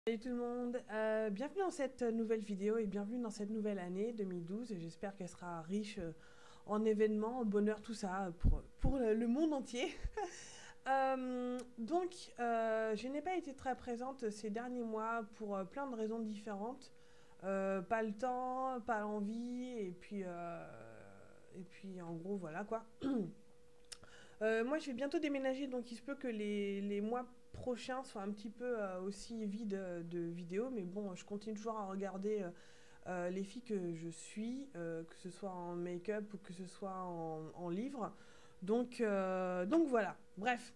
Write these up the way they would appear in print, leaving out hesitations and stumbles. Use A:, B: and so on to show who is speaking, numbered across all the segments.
A: Salut tout le monde, bienvenue dans cette nouvelle vidéo et bienvenue dans cette nouvelle année 2012 et j'espère qu'elle sera riche en événements, en bonheur, tout ça pour le monde entier. Je n'ai pas été très présente ces derniers mois pour plein de raisons différentes. Pas le temps, pas l'envie et puis en gros voilà quoi. Moi, je vais bientôt déménager, donc il se peut que les mois prochains soient un petit peu aussi vides de vidéos. Mais bon, je continue toujours à regarder les filles que je suis, que ce soit en make-up ou que ce soit en livre. Donc voilà. Bref,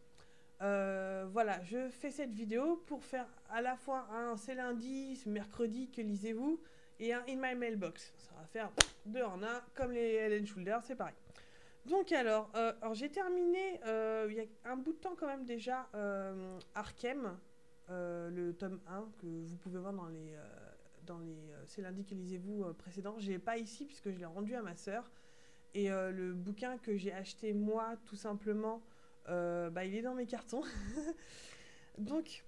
A: voilà, je fais cette vidéo pour faire à la fois un c'est lundi, ce mercredi, que lisez-vous, et un in my mailbox. Ça va faire deux en un, comme les Helen Schulder, c'est pareil. Donc alors j'ai terminé il y a un bout de temps quand même déjà Arkham, le tome 1 que vous pouvez voir dans les c'est lundi que lisez-vous précédents. Je l'ai pas ici puisque je l'ai rendu à ma sœur. Et le bouquin que j'ai acheté moi tout simplement, il est dans mes cartons. Donc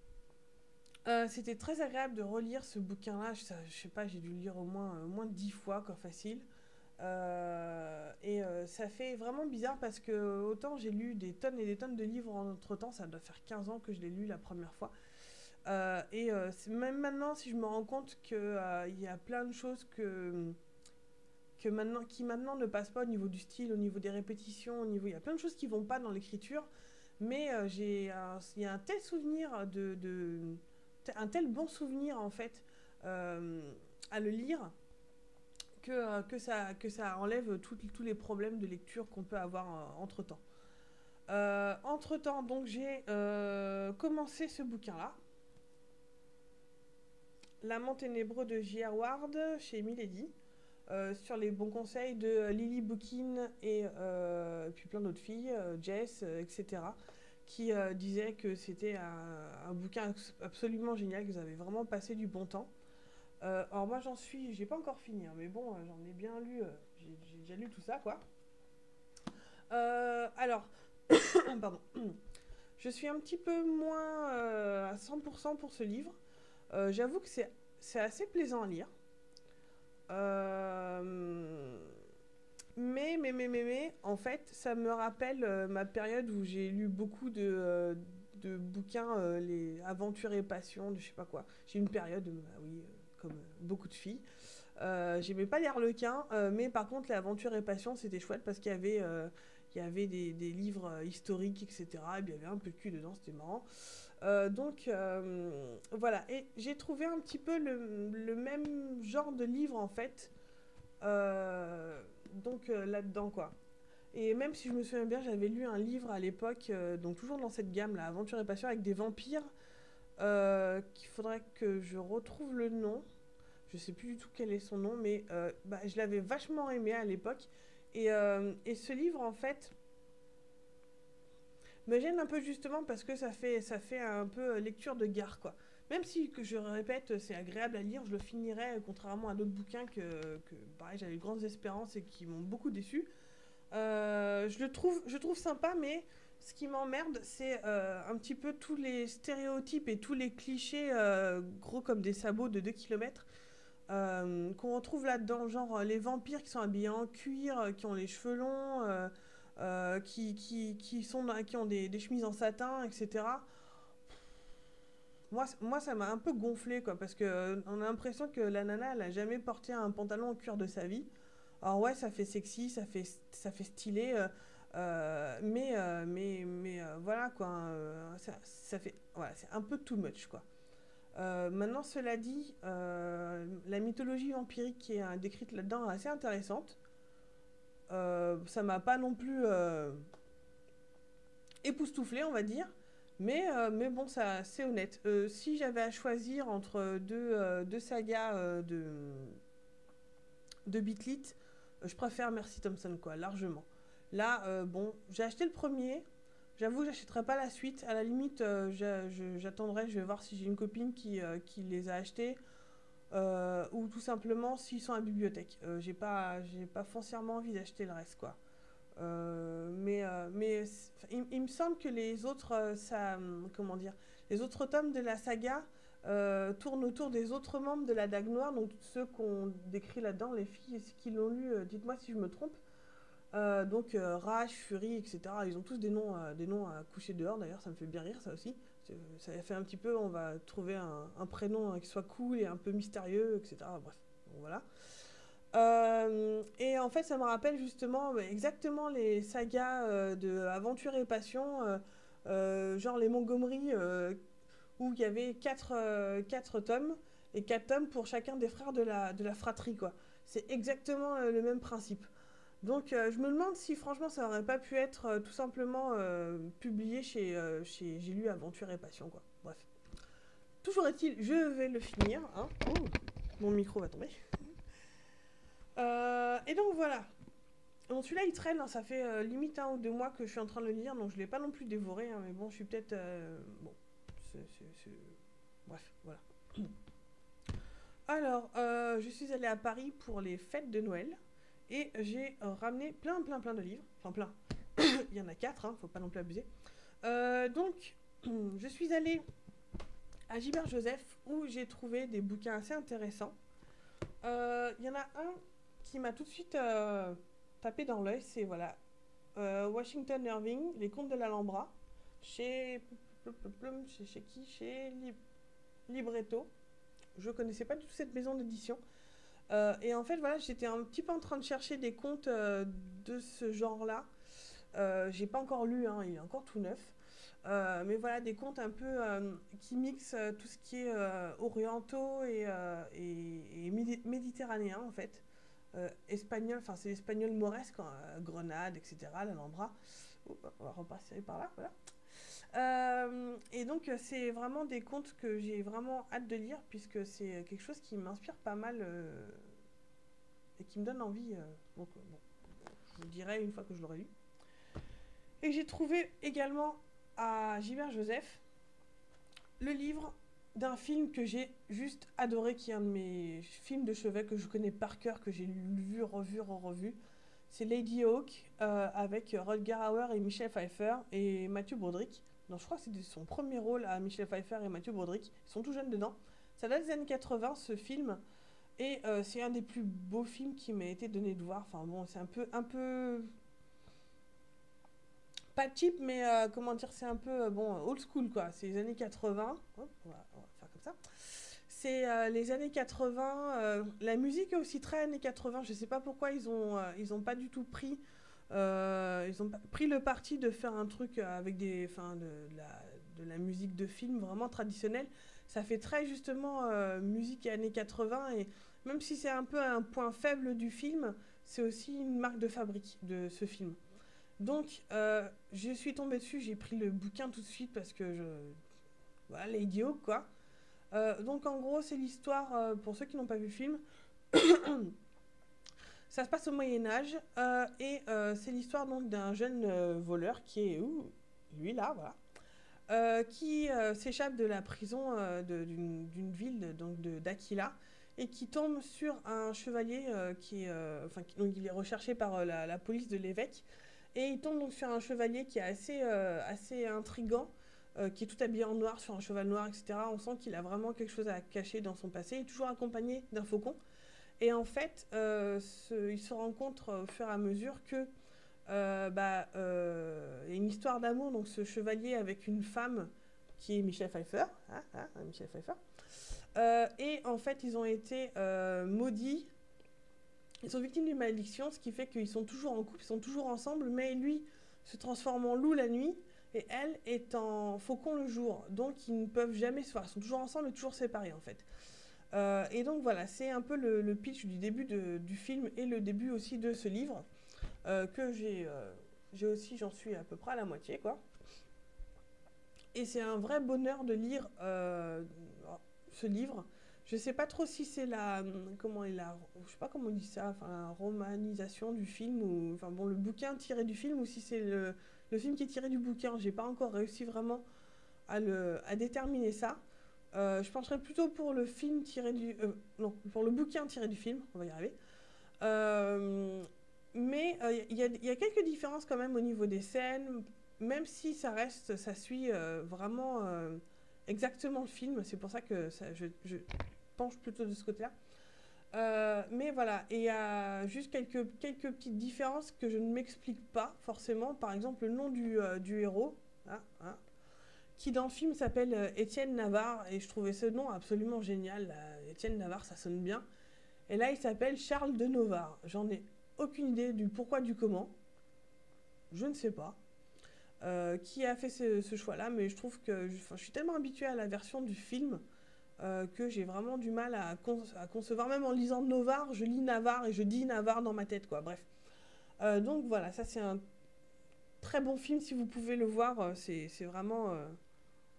A: c'était très agréable de relire ce bouquin-là. Je sais pas, j'ai dû le lire au moins 10 fois, quoi, facile. Ça fait vraiment bizarre parce que autant j'ai lu des tonnes et des tonnes de livres en entre temps, ça doit faire 15 ans que je l'ai lu la première fois. Même maintenant, si je me rends compte qu'il y a plein de choses qui maintenant ne passent pas au niveau du style, au niveau des répétitions, il y a plein de choses qui vont pas dans l'écriture, mais il y a un tel souvenir un tel bon souvenir en fait à le lire que ça enlève tous les problèmes de lecture qu'on peut avoir entre-temps. Entre-temps, donc j'ai commencé ce bouquin-là, L'amant ténébreux de J. Howard, chez Milady, sur les bons conseils de Lily Bookin et puis plein d'autres filles, Jess, etc., qui disaient que c'était un bouquin absolument génial, que vous avez vraiment passé du bon temps. Alors moi j'ai pas encore fini, hein, mais bon, j'en ai bien lu, j'ai déjà lu tout ça, quoi. Alors, pardon, je suis un petit peu moins à 100% pour ce livre. J'avoue que c'est assez plaisant à lire. Mais, en fait, ça me rappelle ma période où j'ai lu beaucoup de bouquins, les Aventures et Passions, de je sais pas quoi. J'ai eu une période, oui, comme beaucoup de filles. J'aimais pas les Harlequins, mais par contre, les Aventures et Passions, c'était chouette parce qu'il y avait des livres historiques, etc. Et puis il y avait un peu de cul dedans, c'était marrant. Voilà, et j'ai trouvé un petit peu le même genre de livre en fait, là-dedans quoi. Et même si je me souviens bien, j'avais lu un livre à l'époque, donc toujours dans cette gamme là, Aventure et Passion, avec des vampires, qu'il faudrait que je retrouve le nom. Je sais plus du tout quel est son nom, mais je l'avais vachement aimé à l'époque. Et ce livre en fait me gêne un peu justement parce que ça fait un peu lecture de gare quoi. Même si, que je répète, c'est agréable à lire, je le finirai contrairement à d'autres bouquins que pareil, j'avais de grandes espérances et qui m'ont beaucoup déçu. Je trouve sympa, mais ce qui m'emmerde, c'est un petit peu tous les stéréotypes et tous les clichés gros comme des sabots de 2 kilomètres qu'on retrouve là-dedans, genre les vampires qui sont habillés en cuir, qui ont les cheveux longs, qui ont des chemises en satin, etc. Moi, ça m'a un peu gonflé, quoi, parce que on a l'impression que la nana, elle a jamais porté un pantalon en cuir de sa vie. Alors ouais, ça fait sexy, ça fait stylé, voilà, quoi, ça fait, voilà, c'est un peu too much, quoi. Maintenant, cela dit, la mythologie vampirique qui est décrite là-dedans est assez intéressante. Ça m'a pas non plus époustouflé, on va dire. Mais bon, ça, c'est honnête. Si j'avais à choisir entre deux sagas de Beatlit, je préfère Mercy Thompson, quoi, largement. Là, bon, j'ai acheté le premier. J'avoue, j'achèterai pas la suite. À la limite, j'attendrai, je vais voir si j'ai une copine qui les a achetés. Ou tout simplement s'ils sont à la bibliothèque. J'ai pas foncièrement envie d'acheter le reste, quoi. Il me semble que les autres, comment dire, les autres tomes de la saga tourne autour des autres membres de la Dague Noire, donc ceux qu'on décrit là-dedans, les filles qui l'ont lu, dites-moi si je me trompe. Donc Rage, Fury, etc. Ils ont tous des noms à coucher dehors, d'ailleurs ça me fait bien rire ça aussi. Ça fait un petit peu, on va trouver un prénom qui soit cool et un peu mystérieux, etc. Bref, donc voilà. Et en fait, ça me rappelle justement exactement les sagas de Aventure et Passion, genre les Montgomery, où il y avait quatre tomes, et 4 tomes pour chacun des frères de la fratrie, quoi. C'est exactement le même principe. Donc je me demande si franchement ça aurait pas pu être tout simplement publié chez J'ai lu Aventure et Passion, quoi. Bref. Toujours est-il, je vais le finir. Hein. Oh, mon micro va tomber. Et donc voilà. Bon, celui-là il traîne, hein, ça fait limite 1 ou 2 mois que je suis en train de le lire, donc je l'ai pas non plus dévoré, hein, mais bon, je suis peut-être... bon, bref, voilà. Alors, je suis allée à Paris pour les fêtes de Noël, et j'ai ramené plein de livres, enfin plein, il y en a 4, hein, faut pas non plus abuser. Donc, je suis allée à Gilbert Joseph, où j'ai trouvé des bouquins assez intéressants. Il y en a un qui m'a tout de suite tapé dans l'œil, c'est voilà, Washington Irving, Les Contes de l'Alhambra, chez qui? Chez Libretto. Je connaissais pas du tout cette maison d'édition. Et en fait, voilà, j'étais un petit peu en train de chercher des contes de ce genre-là. J'ai pas encore lu, hein, il est encore tout neuf. Mais voilà, des contes un peu qui mixent tout ce qui est orientaux et méditerranéens, en fait. Espagnol, enfin c'est l'espagnol mauresque, Grenade, etc., l'Alhambra. On va repasser par là, voilà. Et donc c'est vraiment des contes que j'ai vraiment hâte de lire, puisque c'est quelque chose qui m'inspire pas mal et qui me donne envie. Donc bon, je vous dirai une fois que je l'aurai lu. Et j'ai trouvé également à Gilbert Joseph le livre d'un film que j'ai juste adoré, qui est un de mes films de chevet que je connais par cœur, que j'ai vu, revu. C'est Lady Hawk, avec Rutger Hauer et Michel Pfeiffer et Mathieu Broderick. Donc je crois que c'était son premier rôle à Michel Pfeiffer et Mathieu Broderick. Ils sont tout jeunes dedans. Ça date des années 80, ce film. Et c'est un des plus beaux films qui m'a été donné de voir. Enfin bon, c'est un peu pas cheap, mais comment dire, c'est un peu bon, old school, quoi. C'est les années 80. Hop, on va faire comme ça. C'est les années 80. La musique est aussi très années 80. Je sais pas pourquoi ils ont pas du tout pris. Ils ont pris le parti de faire un truc avec de la musique de film vraiment traditionnelle. Ça fait très justement musique années 80, et même si c'est un peu un point faible du film, c'est aussi une marque de fabrique de ce film. Donc, je suis tombée dessus, j'ai pris le bouquin tout de suite parce que voilà, Lady Hawk, quoi. Donc, en gros, c'est l'histoire, pour ceux qui n'ont pas vu le film, ça se passe au Moyen-Âge, et c'est l'histoire donc d'un jeune voleur qui est, lui là, voilà, qui s'échappe de la prison d'une ville, donc d'Aquila, et qui tombe sur un chevalier donc il est recherché par la police de l'évêque. Et il tombe donc sur un chevalier qui est assez intriguant, qui est tout habillé en noir sur un cheval noir, etc. On sent qu'il a vraiment quelque chose à cacher dans son passé. Il est toujours accompagné d'un faucon. Et en fait, il se rencontre au fur et à mesure que il y a une histoire d'amour, donc ce chevalier avec une femme qui est Michel Pfeiffer. Michel Pfeiffer. Et en fait, ils ont été maudits. Ils sont victimes d'une malédiction, ce qui fait qu'ils sont toujours en couple, ils sont toujours ensemble, mais lui se transforme en loup la nuit et elle est en faucon le jour. Donc ils ne peuvent jamais se voir, ils sont toujours ensemble et toujours séparés, en fait. Et donc voilà, c'est un peu le pitch du début du film et le début aussi de ce livre, que j'ai aussi, j'en suis à peu près à la moitié, quoi. Et c'est un vrai bonheur de lire ce livre. Je sais pas trop si c'est je sais pas comment on dit ça, enfin la romanisation du film, ou enfin bon, le bouquin tiré du film, ou si c'est le film qui est tiré du bouquin. J'ai pas encore réussi vraiment à déterminer ça. Je pencherais plutôt pour le film tiré du non, pour le bouquin tiré du film. On va y arriver. Mais il y a quelques différences quand même au niveau des scènes, même si ça suit vraiment exactement le film, c'est pour ça que je penche plutôt de ce côté-là. Mais voilà, et il y a juste quelques petites différences que je ne m'explique pas forcément. Par exemple, le nom du héros, hein, hein, qui dans le film s'appelle Étienne Navarre, et je trouvais ce nom absolument génial. Étienne Navarre, ça sonne bien. Et là, il s'appelle Charles de Novare. J'en ai aucune idée du pourquoi, du comment. Je ne sais pas. Qui a fait ce choix-là, mais je trouve que je suis tellement habituée à la version du film que j'ai vraiment du mal à concevoir. Même en lisant Novare, je lis Navarre et je dis Navarre dans ma tête, quoi. Bref. Donc voilà, ça c'est un très bon film si vous pouvez le voir. C'est vraiment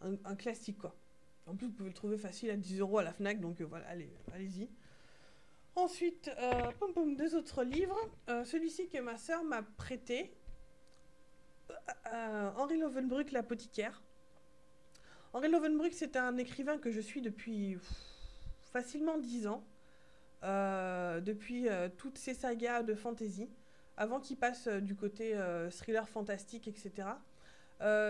A: un classique, quoi. En plus, vous pouvez le trouver facile à 10 € à la Fnac, donc voilà, allez-y. Ensuite, deux autres livres. Celui-ci que ma sœur m'a prêté. Henri Lovenbruck, l'apothicaire. Henri Lovenbruck, c'est un écrivain que je suis depuis facilement 10 ans. Depuis toutes ces sagas de fantasy, avant qu'il passe du côté thriller fantastique, etc.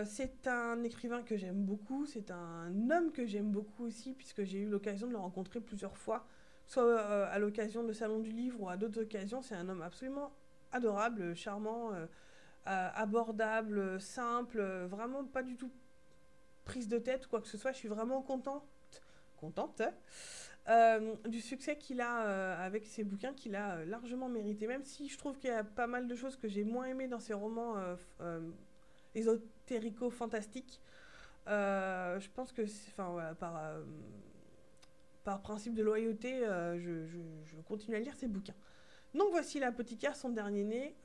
A: C'est un écrivain que j'aime beaucoup, c'est un homme que j'aime beaucoup aussi, puisque j'ai eu l'occasion de le rencontrer plusieurs fois, soit à l'occasion de Salon du Livre ou à d'autres occasions. C'est un homme absolument adorable, charmant, abordable, simple, vraiment pas du tout prise de tête ou quoi que ce soit. Je suis vraiment contente du succès qu'il a avec ses bouquins, qu'il a largement mérité, même si je trouve qu'il y a pas mal de choses que j'ai moins aimées dans ses romans ésotérico-fantastiques. Je pense que, enfin, voilà, par principe de loyauté, je continue à lire ses bouquins. Donc voici l'apothicaire, son dernier né,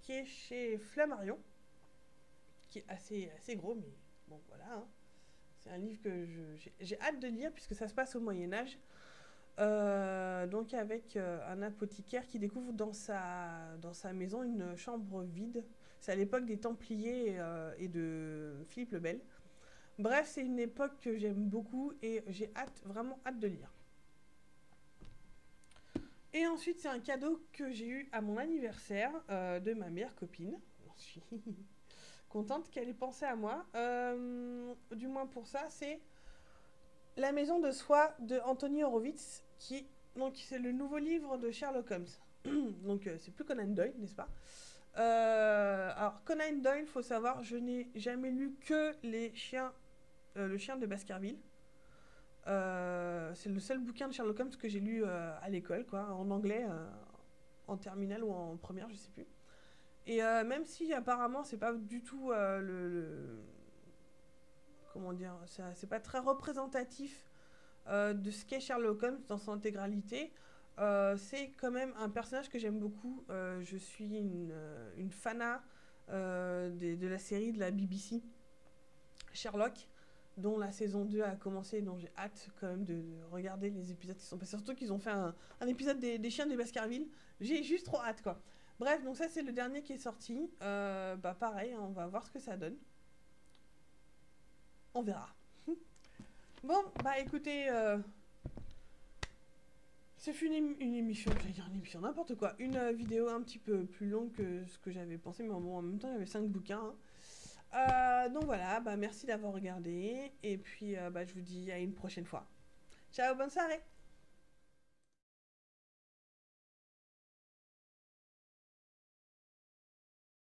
A: qui est chez Flammarion, qui est assez gros, mais bon voilà. Hein. C'est un livre que j'ai hâte de lire puisque ça se passe au Moyen-Âge. Donc avec un apothicaire qui découvre dans sa maison une chambre vide. C'est à l'époque des Templiers et de Philippe le Bel. Bref, c'est une époque que j'aime beaucoup et j'ai vraiment hâte de lire. Et ensuite, c'est un cadeau que j'ai eu à mon anniversaire de ma meilleure copine. Je suis contente qu'elle ait pensé à moi. Du moins pour ça, c'est La Maison de Soie de Anthony Horowitz, donc c'est le nouveau livre de Sherlock Holmes. Donc c'est plus Conan Doyle, n'est-ce pas? Alors Conan Doyle, faut savoir, je n'ai jamais lu que le chien de Baskerville. C'est le seul bouquin de Sherlock Holmes que j'ai lu à l'école, quoi, en anglais, en terminale ou en première, je sais plus. Et même si apparemment c'est pas du tout comment dire, c'est pas très représentatif de ce qu'est Sherlock Holmes dans son intégralité, c'est quand même un personnage que j'aime beaucoup. Je suis une fana de la série de la BBC Sherlock, dont la saison 2 a commencé, dont j'ai hâte quand même de regarder les épisodes qui sont passés. Surtout qu'ils ont fait un épisode des chiens de Baskerville. J'ai juste trop hâte, quoi. Bref, donc ça c'est le dernier qui est sorti. Bah pareil, hein, on va voir ce que ça donne. On verra. Bon, bah écoutez, ce fut une émission, j'allais dire une émission, n'importe quoi. Une vidéo un petit peu plus longue que ce que j'avais pensé, mais bon, en même temps il y avait 5 bouquins. Hein. Donc voilà, bah merci d'avoir regardé. Et puis bah, je vous dis à une prochaine fois. Ciao, bonne soirée.